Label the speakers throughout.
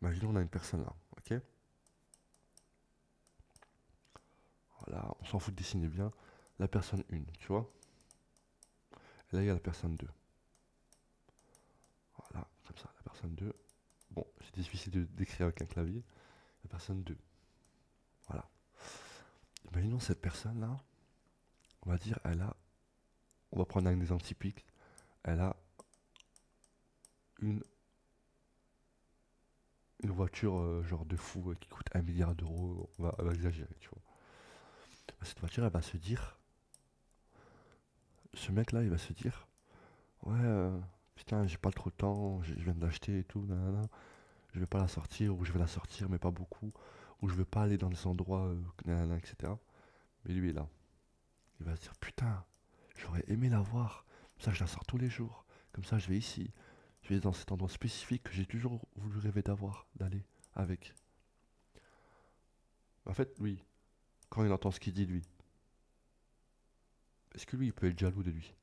Speaker 1: Imaginons on a une personne là, ok? Voilà, on s'en fout de dessiner bien. La personne 1, tu vois? Et là, il y a la personne 2. Voilà, comme ça, la personne 2. Bon, c'est difficile de d'écrire avec un clavier. La personne 2. Voilà. Imaginons cette personne-là, on va dire, elle a, on va prendre un exemple typique, elle a une, une voiture genre de fou qui coûte 1 milliard d'euros, on va exagérer, tu vois. Cette voiture, elle va se dire, ce mec-là, il va se dire, ouais, putain, j'ai pas trop de temps, je viens de l'acheter et tout, nanana, je vais pas la sortir, ou je vais la sortir, mais pas beaucoup, ou je vais pas aller dans des endroits, nanana, etc. Mais lui, là, il va se dire, putain, j'aurais aimé la voir, comme ça je la sors tous les jours, comme ça je vais ici, je vais dans cet endroit spécifique que j'ai toujours voulu rêver d'avoir, d'aller avec. En fait, lui, quand il entend ce qu'il dit, lui, est-ce que lui, il peut être jaloux de lui?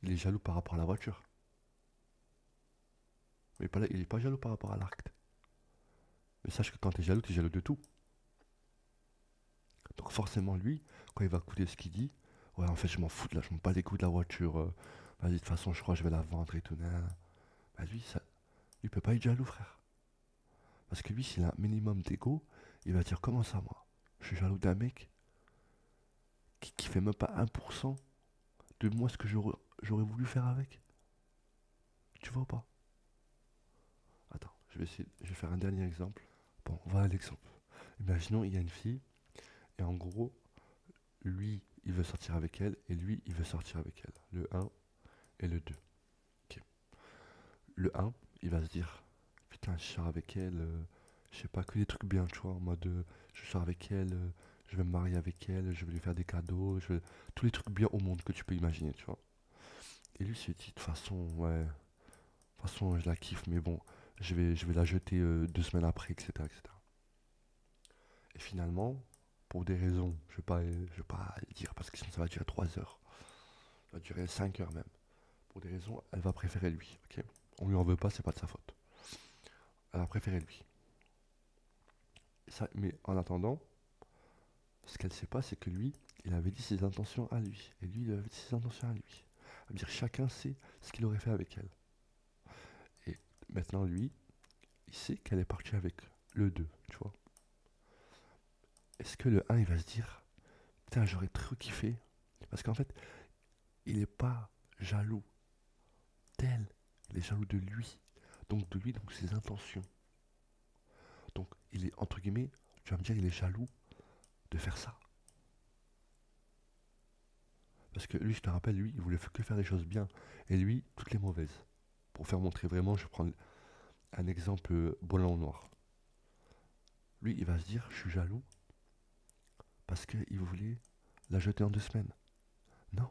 Speaker 1: Il est jaloux par rapport à la voiture, mais pas, il est pas jaloux par rapport à l'acte. Mais sache que quand t'es jaloux de tout. Donc forcément, lui, quand il va écouter ce qu'il dit, ouais, en fait, je m'en fous de là, je m'en bats les couilles de la voiture, vas-y, de toute façon, je crois que je vais la vendre et tout, nan. Bah lui, ça, il peut pas être jaloux, frère. Parce que lui, s'il a un minimum d'ego, il va dire comment ça, moi? Je suis jaloux d'un mec qui fait même pas 1% de moi ce que j'aurais voulu faire avec. Tu vois ou pas? Attends, je vais faire un dernier exemple. Bon, on va à l'exemple. Imaginons, il y a une fille, et en gros, lui, il veut sortir avec elle, et lui, il veut sortir avec elle. Le un et le 2. Ok. Le un, il va se dire, putain, je sors avec elle, je sais pas, que des trucs bien, tu vois, en mode, je sors avec elle, je vais me marier avec elle, je vais lui faire des cadeaux, tous les trucs bien au monde que tu peux imaginer, tu vois. Et lui se dit, de toute façon, ouais, de toute façon, je la kiffe, mais bon, je vais la jeter 2 semaines après, etc., etc. Et finalement, pour des raisons, je vais pas dire, parce que sinon ça va durer 3 heures, ça va durer 5 heures même. Pour des raisons, elle va préférer lui, ok? On lui en veut pas, c'est pas de sa faute. Elle a préféré lui. Ça, mais en attendant, ce qu'elle sait pas, c'est que lui, il avait dit ses intentions à lui. Et lui, il avait dit ses intentions à lui. Ça veut dire chacun sait ce qu'il aurait fait avec elle. Et maintenant, lui, il sait qu'elle est partie avec le 2, tu vois. Est-ce que le un il va se dire, putain, j'aurais trop kiffé? Parce qu'en fait, il est pas jaloux d'elle, il est jaloux de lui. Donc de lui, donc ses intentions. Donc il est, entre guillemets, tu vas me dire, il est jaloux de faire ça. Parce que lui, je te rappelle, lui, il voulait que faire des choses bien. Et lui, toutes les mauvaises. Pour faire montrer vraiment, je prends un exemple blanc ou noir. Lui, il va se dire, je suis jaloux parce qu'il voulait la jeter en 2 semaines. Non.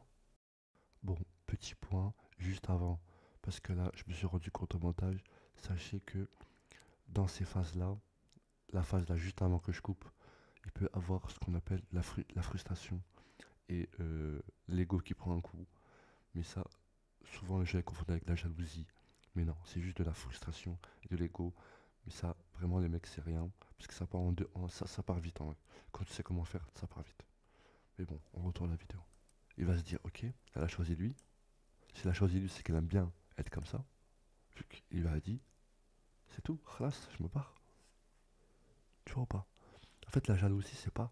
Speaker 1: Bon, petit point, juste avant, parce que là, je me suis rendu compte au montage, sachez que dans ces phases-là, la phase là, juste avant que je coupe, il peut avoir ce qu'on appelle la frustration et l'ego qui prend un coup. Mais ça, souvent, je l'ai confondu avec la jalousie. Mais non, c'est juste de la frustration et de l'ego. Mais ça, vraiment, les mecs, c'est rien. Parce que ça part ça part vite. Hein. Quand tu sais comment faire, ça part vite. Mais bon, on retourne à la vidéo. Il va se dire, ok, elle a choisi lui. Si elle a choisi lui, c'est qu'elle aime bien être comme ça. Vu qu'il lui a dit, c'est tout, khalas, je me pars. Tu vois ou pas? En fait, la jalousie, c'est pas,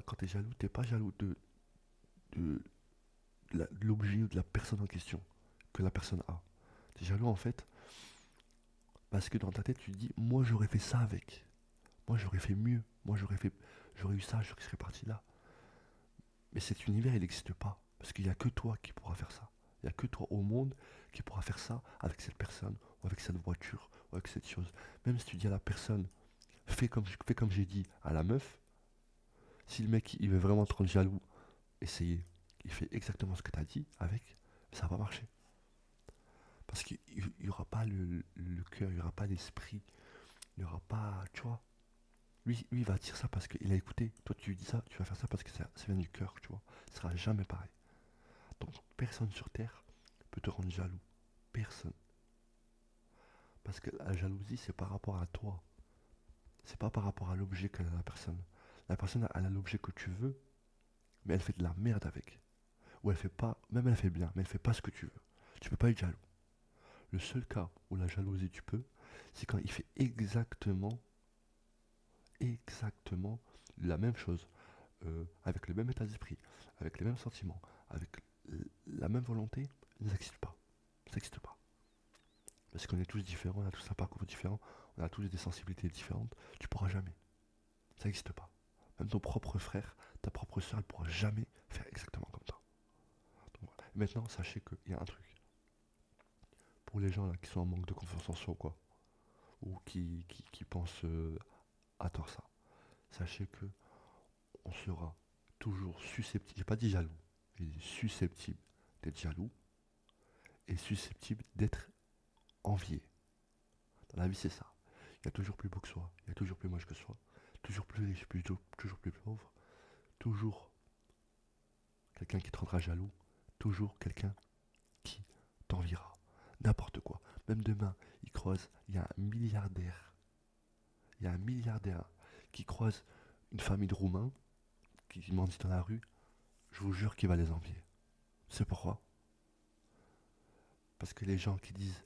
Speaker 1: quand t'es jaloux, t'es pas jaloux de, de l'objet ou de la personne en question que la personne a. T'es jaloux, en fait, parce que dans ta tête, tu te dis, moi, j'aurais fait ça avec. Moi, j'aurais fait mieux. Moi, j'aurais eu ça, je serais parti là. Mais cet univers, il n'existe pas. Parce qu'il n'y a que toi qui pourra faire ça. Il n'y a que toi au monde qui pourra faire ça avec cette personne, ou avec cette voiture, ou avec cette chose. Même si tu dis à la personne, fais comme j'ai dit à la meuf, si le mec il veut vraiment te rendre jaloux, essayez. Il fait exactement ce que tu as dit avec, ça va marcher. Parce qu'il n'y aura pas le cœur, il n'y aura pas l'esprit, il n'y aura pas, tu vois. Lui, il va dire ça parce qu'il a écouté. Toi, tu lui dis ça, tu vas faire ça parce que ça vient du cœur, tu vois. Ça sera jamais pareil. Donc, personne sur Terre peut te rendre jaloux. Personne. Parce que la jalousie, c'est par rapport à toi. C'est pas par rapport à l'objet qu'a la personne. La personne, elle a l'objet que tu veux, mais elle fait de la merde avec. Ou elle fait pas, même elle fait bien, mais elle fait pas ce que tu veux. Tu peux pas être jaloux. Le seul cas où la jalousie tu peux, c'est quand il fait exactement la même chose, avec le même état d'esprit, avec les mêmes sentiments, avec la même volonté, ça n'existe pas. Ça n'existe pas. Parce qu'on est tous différents, on a tous un parcours différent, on a tous des sensibilités différentes, tu pourras jamais. Ça n'existe pas. Même ton propre frère, ta propre soeur, elle pourra jamais faire exactement comme toi. Donc, voilà. Maintenant, sachez qu'il y a un truc. Pour les gens là qui sont en manque de confiance en soi, quoi, ou qui pensent à tort ça, sachez que on sera toujours susceptible, j'ai pas dit jaloux, j'ai dit susceptible d'être jaloux et susceptible d'être envié. Dans la vie, c'est ça. Il y a toujours plus beau que soi, il y a toujours plus moche que soi, toujours plus riche, toujours plus pauvre, toujours quelqu'un qui te rendra jaloux, toujours quelqu'un qui t'enviera. N'importe quoi. Même demain, il y a un milliardaire, il y a un milliardaire qui croise une famille de Roumains qui mendient dans la rue, je vous jure qu'il va les envier. C'est pourquoi? Parce que les gens qui disent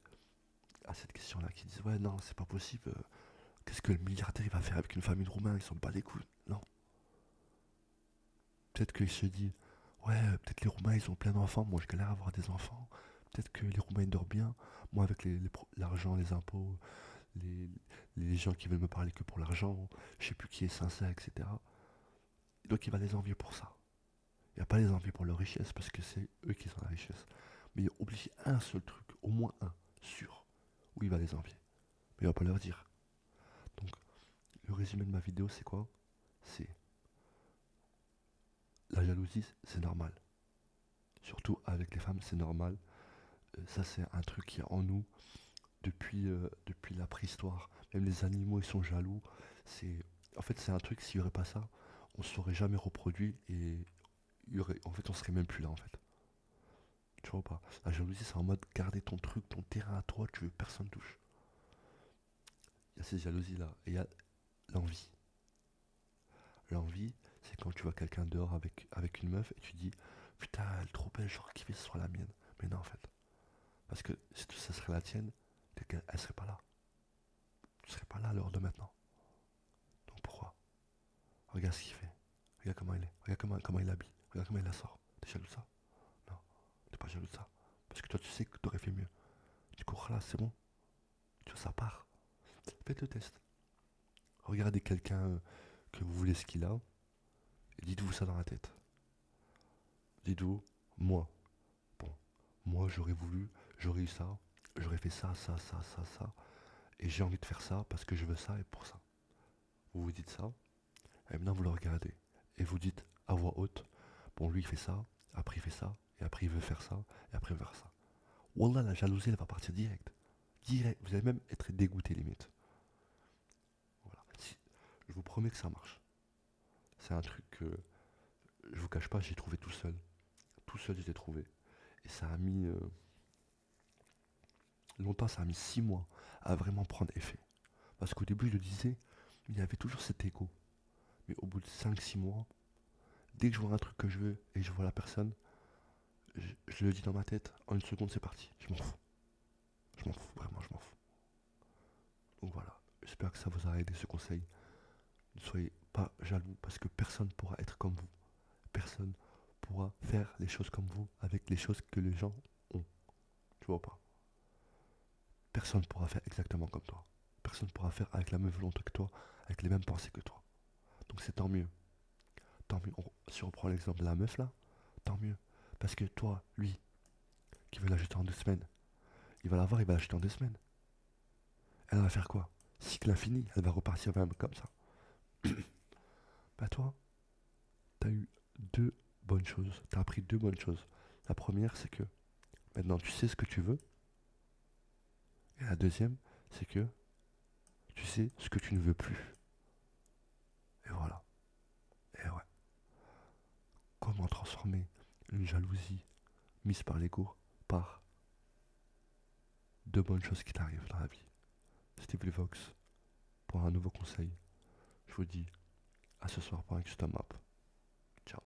Speaker 1: à cette question-là, qui disent ouais non c'est pas possible, qu'est-ce que le milliardaire il va faire avec une famille de Roumains, ils sont pas les couilles. Non. Peut-être qu'il se dit ouais peut-être les Roumains ils ont plein d'enfants, moi je galère à avoir des enfants. Peut-être que les Roumains ils dorment bien, moi avec l'argent, les impôts, les, les gens qui veulent me parler que pour l'argent, je sais plus qui est sincère, etc. Donc il va les envier pour ça. Il va pas les envier pour leur richesse parce que c'est eux qui ont la richesse. Mais il a obligé un seul truc, au moins un, sûr, où il va les envier. Mais il va pas leur dire. Donc le résumé de ma vidéo c'est quoi? C'est la jalousie c'est normal. Surtout avec les femmes c'est normal. Ça c'est un truc qui est en nous depuis la préhistoire. Même les animaux ils sont jaloux. En fait c'est un truc, s'il y aurait pas ça, on se serait jamais reproduit et en fait on serait même plus là en fait. Tu vois pas? La jalousie, c'est en mode garder ton truc, ton terrain à toi, tu veux personne touche. Il y a ces jalousies-là. Et il y a l'envie. L'envie, c'est quand tu vois quelqu'un dehors avec une meuf et tu dis putain, elle est trop belle, j'aurais kiffé que ce soit la mienne. Mais non, en fait. Parce que si ça serait la tienne, elle serait pas là. Tu serais pas là à l'heure de maintenant. Donc pourquoi? Regarde ce qu'il fait. Regarde comment il est. Regarde comment il habille. Regarde comment il la sort. T'es jaloux de ça? Non, t'es pas jaloux de ça. Parce que toi, tu sais que t'aurais fait mieux. Du coup, là, c'est bon. Tu vois, ça part. Faites le test. Regardez quelqu'un que vous voulez ce qu'il a, et dites-vous ça dans la tête. Dites-vous, moi, bon, moi j'aurais eu ça, j'aurais fait ça, et j'ai envie de faire ça parce que je veux ça et pour ça. Vous vous dites ça, et maintenant vous le regardez, et vous dites à voix haute, bon lui il fait ça, après il fait ça, et après il veut faire ça, et après il veut faire ça. Wallah, la jalousie elle va partir direct. Direct, vous allez même être dégoûté limite. Voilà. Je vous promets que ça marche. C'est un truc que je vous cache pas, j'ai trouvé tout seul. Tout seul, je l'ai trouvé. Et ça a mis longtemps, ça a mis 6 mois à vraiment prendre effet. Parce qu'au début, je le disais, il y avait toujours cet écho. Mais au bout de 5 6 mois, dès que je vois un truc que je veux et je vois la personne, je le dis dans ma tête, en une seconde, c'est parti. Je m'en fous. Je m'en fous, vraiment, je m'en fous. Donc voilà, j'espère que ça vous a aidé ce conseil. Ne soyez pas jaloux parce que personne ne pourra être comme vous. Personne pourra faire les choses comme vous avec les choses que les gens ont. Tu vois pas? Personne ne pourra faire exactement comme toi. Personne ne pourra faire avec la même volonté que toi, avec les mêmes pensées que toi. Donc c'est tant mieux. Tant mieux. Si on prend l'exemple de la meuf là, tant mieux. Parce que toi, lui, qui veut l'acheter en 2 semaines, il va l'avoir, il va l'acheter en 2 semaines. Elle va faire quoi? Cycle infini, elle va repartir même comme ça. Bah toi, t'as eu deux bonnes choses. T'as appris deux bonnes choses. La première, c'est que maintenant tu sais ce que tu veux. Et la deuxième, c'est que tu sais ce que tu ne veux plus. Et voilà. Et ouais. Comment transformer une jalousie mise par l'ego par deux bonnes choses qui t'arrivent dans la vie. Steve Levox pour un nouveau conseil. Je vous dis à ce soir pour un custom map.